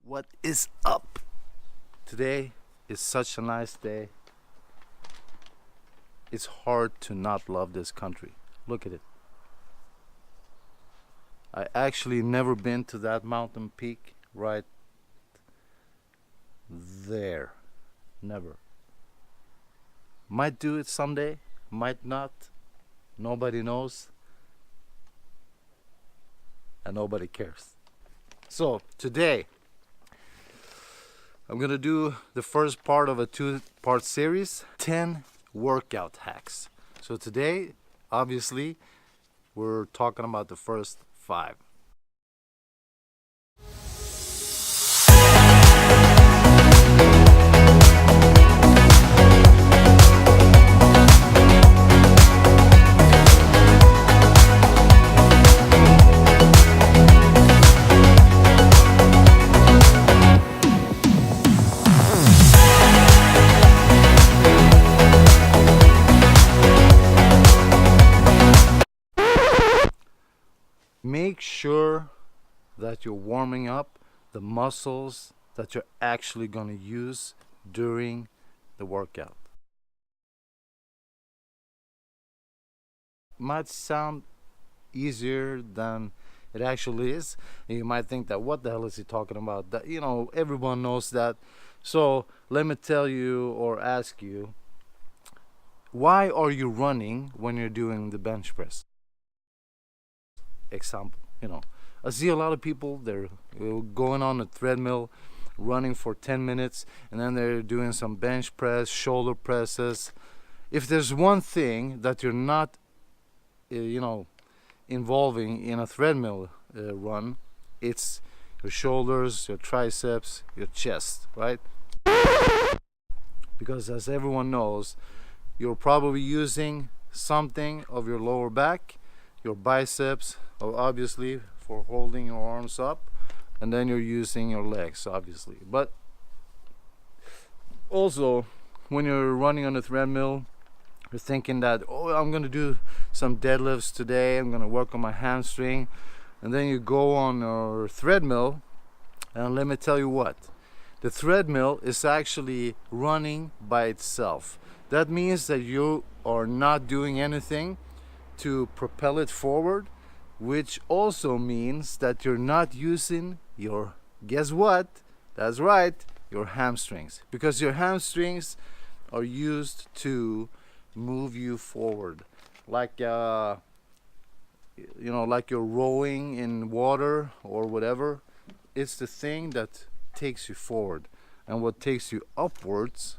What is up? Today is such a nice day. It's hard to not love this country. Look at it. I actually never been to that mountain peak right there. Never. Might do it someday, might not. Nobody knows. And nobody cares. So today I'm gonna do the first part of a two-part series, 10 workout hacks. So today, obviously, we're talking about the first 5. Make sure that you're warming up the muscles that you're actually going to use during the workout. Might sound easier than it actually is. You might think that what the hell is he talking about? That, everyone knows that. So let me tell you or ask you, why are you running when you're doing the bench press? Example, I see a lot of people, they're going on a treadmill, running for 10 minutes, and then they're doing some bench press, shoulder presses. If there's one thing that you're not involving in a treadmill run, it's your shoulders, your triceps, your chest, right? Because as everyone knows, you're probably using something of your lower back, your biceps, obviously, for holding your arms up, and then you're using your legs, obviously. But also, when you're running on a treadmill, you're thinking that, I'm gonna do some deadlifts today, I'm gonna work on my hamstring, and then you go on your treadmill, and let me tell you what, the treadmill is actually running by itself. That means that you are not doing anything to propel it forward, which also means that you're not using your, guess what? That's right, your hamstrings, because your hamstrings are used to move you forward, like like you're rowing in water or whatever. It's the thing that takes you forward, and what takes you upwards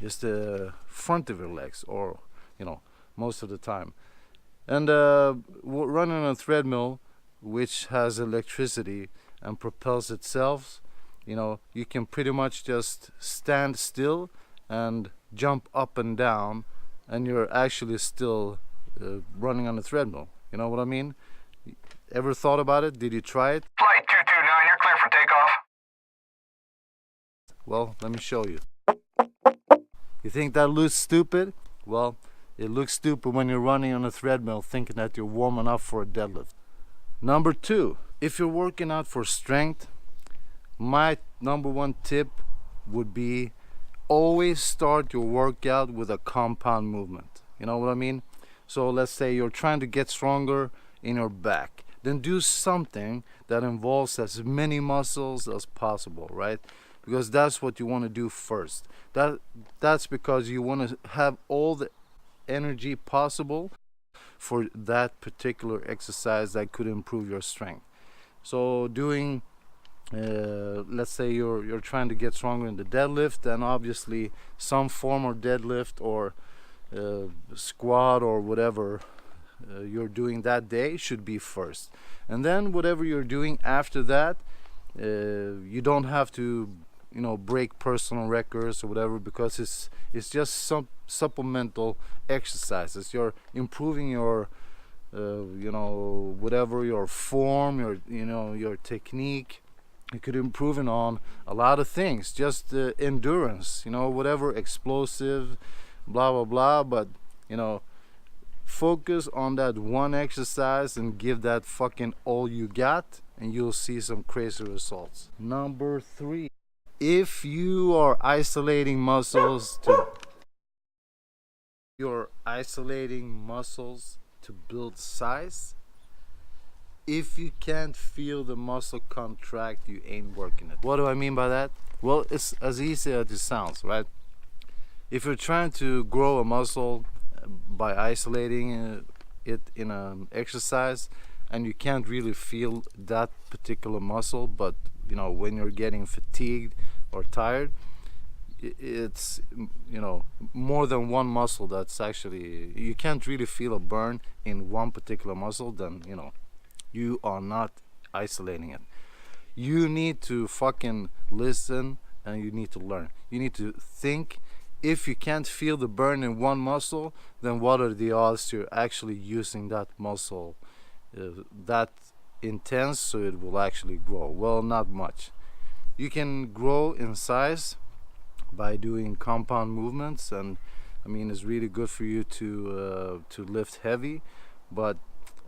is the front of your legs, or most of the time. And running on a treadmill, which has electricity and propels itself, you can pretty much just stand still and jump up and down, and you're actually still running on a treadmill. You know what I mean? Ever thought about it? Did you try it? Flight 229, you're clear for takeoff. Well, let me show you. You think that looks stupid? Well, it looks stupid when you're running on a treadmill thinking that you're warming up for a deadlift. Number 2, if you're working out for strength, my number 1 tip would be always start your workout with a compound movement. You know what I mean? So let's say you're trying to get stronger in your back. Then do something that involves as many muscles as possible, right? Because that's what you want to do first. That's because you want to have all the energy possible for that particular exercise that could improve your strength. So doing let's say you're trying to get stronger in the deadlift, then obviously some form of deadlift or squat or whatever you're doing that day should be first, and then whatever you're doing after that, you don't have to break personal records or whatever, because it's just some supplemental exercises. You're improving your whatever, your form, your technique. You could improve on a lot of things, just endurance, whatever, explosive, blah blah blah. But Focus on that one exercise and give that fucking all you got, and you'll see some crazy results. Number 3, if you are isolating muscles to build size, if you can't feel the muscle contract, you ain't working it. What do I mean by that? Well, it's as easy as it sounds, right? If you're trying to grow a muscle by isolating it in an exercise, and you can't really feel that particular muscle, but you know, when you're getting fatigued or tired, it's, you know, more than one muscle that's actually, you can't really feel a burn in one particular muscle, then you know, you are not isolating it. You need to fucking listen, and you need to learn. You need to think. If you can't feel the burn in one muscle, then what are the odds you're actually using that muscle that intense so it will actually grow? Well, not much. You can grow in size by doing compound movements, and I mean, it's really good for you to lift heavy, but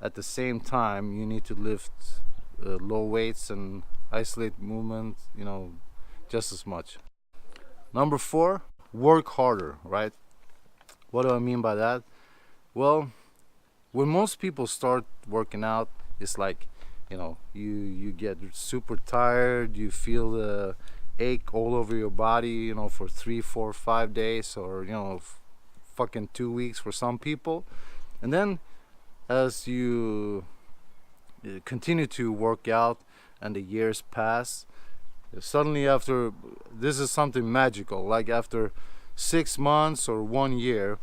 at the same time you need to lift low weights and isolate movement, you know, just as much. Number 4, work harder, right? What do I mean by that? Well, when most people start working out, it's like, you know, you get super tired, you feel the ache all over your body, you know, for 3, 4, 5 days, or you know, fucking 2 weeks for some people. And then as you continue to work out and the years pass, suddenly after, this is something magical, like after 6 months or 1 year,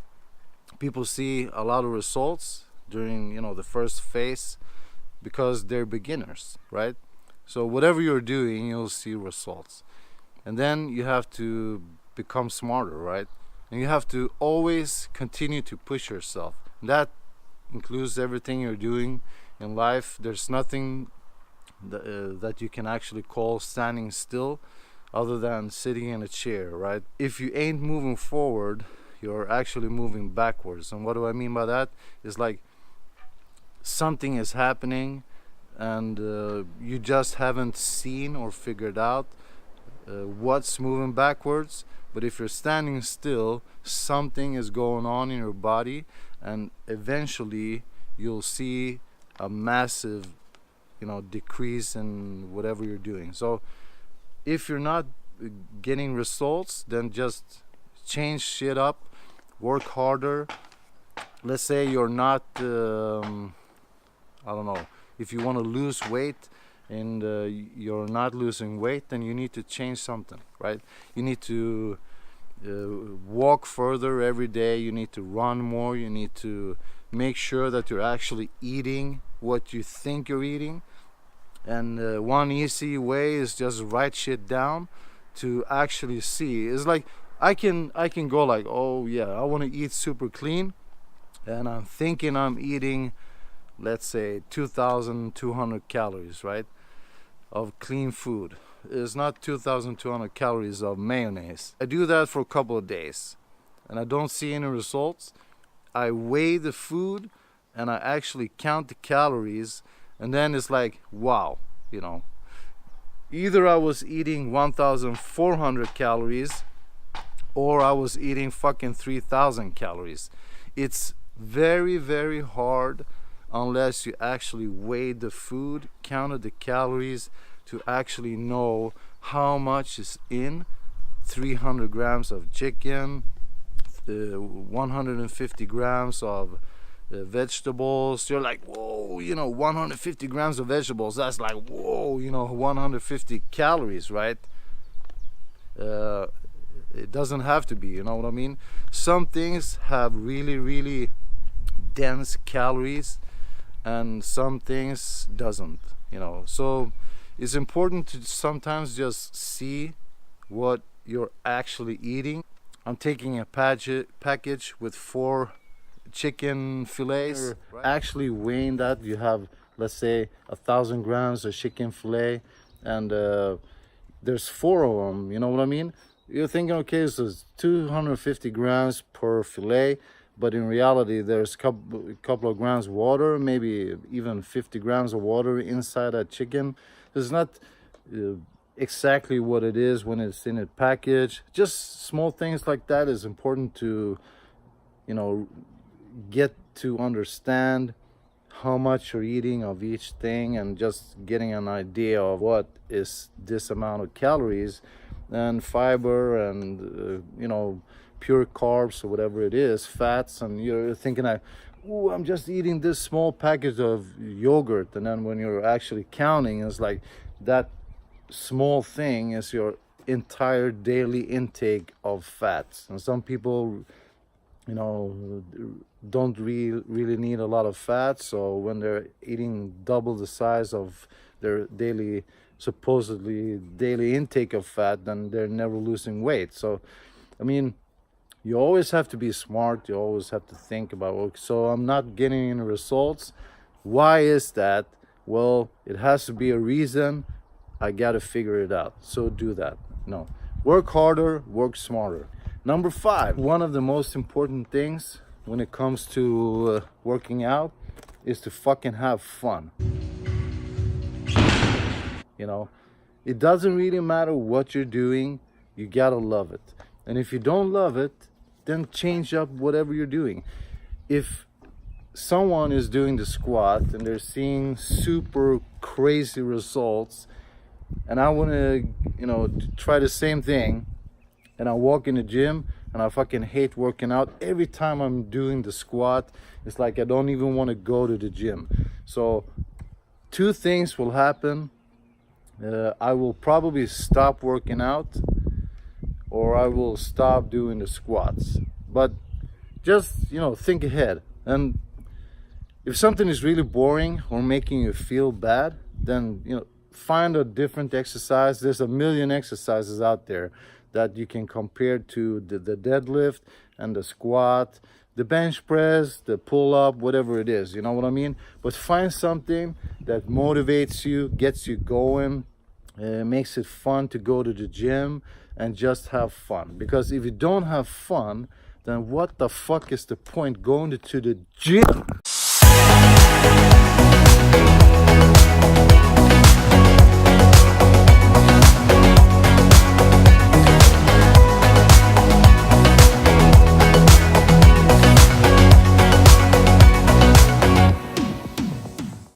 people see a lot of results during, you know, the first phase, because they're beginners, right? So whatever you're doing, you'll see results. And then you have to become smarter, right? And you have to always continue to push yourself. That includes everything you're doing in life. There's nothing that you can actually call standing still other than sitting in a chair, right? If you ain't moving forward, you're actually moving backwards. And what do I mean by that? It's like something is happening, and you just haven't seen or figured out what's moving backwards. But if you're standing still, something is going on in your body, and eventually you'll see a massive, you know, decrease in whatever you're doing. So if you're not getting results, then just change shit up, work harder. Let's say you're not I don't know, if you want to lose weight and you're not losing weight, then you need to change something, right? You need to walk further every day, you need to run more, you need to make sure that you're actually eating what you think you're eating. And one easy way is just write shit down to actually see. It's like I can go like, oh yeah, I want to eat super clean, and I'm thinking I'm eating, let's say 2,200 calories, right, of clean food. It's not 2,200 calories of mayonnaise. I do that for a couple of days and I don't see any results. I weigh the food and I actually count the calories, and then it's like, wow, you know, either I was eating 1,400 calories or I was eating fucking 3,000 calories. It's very, very hard unless you actually weighed the food, counted the calories, to actually know how much is in 300 grams of chicken, 150 grams of vegetables. You're like, whoa, you know, 150 grams of vegetables, that's like, whoa, you know, 150 calories, right? It doesn't have to be, you know what I mean? Some things have really, really dense calories, and some things doesn't, you know. So it's important to sometimes just see what you're actually eating. I'm taking a package with 4 chicken fillets. Actually weighing that, you have, let's say, 1,000 grams of chicken fillet, and there's 4 of them, you know what I mean? You're thinking, okay, so it's 250 grams per fillet, but in reality there's couple of grams of water, maybe even 50 grams of water inside that chicken. It's not exactly what it is when it's in a package. Just small things like that is important to, you know, get to understand how much you're eating of each thing, and just getting an idea of what is this amount of calories and fiber and you know, pure carbs or whatever it is, fats. And you're thinking that, oh, I'm just eating this small package of yogurt, and then when you're actually counting, it's like that small thing is your entire daily intake of fats. And some people, you know, don't really need a lot of fat, so when they're eating double the size of their supposedly daily intake of fat, then they're never losing weight. So I mean, you always have to be smart. You always have to think about, okay, so I'm not getting any results. Why is that? Well, it has to be a reason. I got to figure it out. So do that. No, work harder, work smarter. Number 5, one of the most important things when it comes to working out is to fucking have fun. You know, it doesn't really matter what you're doing, you gotta love it. And if you don't love it, then change up whatever you're doing. If someone is doing the squat and they're seeing super crazy results, and I want to, you know, try the same thing, and I walk in the gym and I fucking hate working out. Every time I'm doing the squat, it's like I don't even want to go to the gym. So 2 things will happen. I will probably stop working out, or I will stop doing the squats. But just, you know, think ahead. And if something is really boring or making you feel bad, then, you know, find a different exercise. There's a million exercises out there that you can compare to the deadlift and the squat, the bench press, the pull-up, whatever it is, you know what I mean? But find something that motivates you, gets you going, makes it fun to go to the gym, and just have fun. Because if you don't have fun, then what the fuck is the point going to the gym?